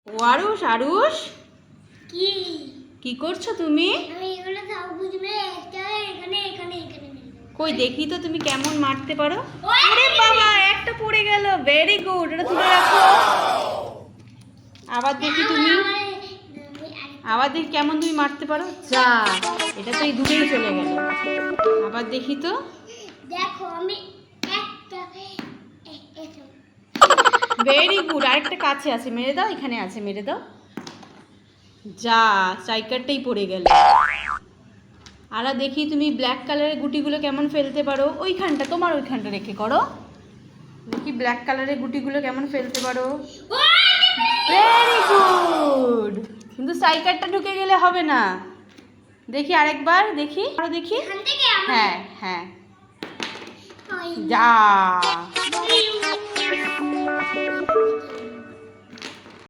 ও আরুষ, আরুষ কি কি করছো তুমি? আমি এগুলো সব বুঝবে একটা এখানে এখানে এখানে কই দেখি তো তুমি কেমন মারতে পারো। আরে বাবা, একটা পড়ে গেল। ভেরি গুড, এটা তুলে রাখো। আবার দেখি তুমি, আবার দেখি কেমন তুমি মারতে পারো। যা, এটা তো এই দূরেই চলে গেল। আবার দেখি তো। দেখো আমি একটা ভেরি গুড, আরেকটা কাছে আছে, মেরে দাও। এখানে আছে, মেরে দাও। যা, স্ট্রাইকারটাই পড়ে গেল। আর দেখি তুমি ব্ল্যাক কালারের গুটিগুলো কেমন ফেলতে পারো। ওইখানটা, তোমার ওইখানটা রেখে করো। দেখি ব্ল্যাক কালারের গুটিগুলো কেমন ফেলতে পারো। ভেরি গুড, কিন্তু স্ট্রাইকারটা ঢুকে গেলে হবে না। দেখি আরেকবার, দেখি আরো দেখি। হ্যাঁ হ্যাঁ, যা।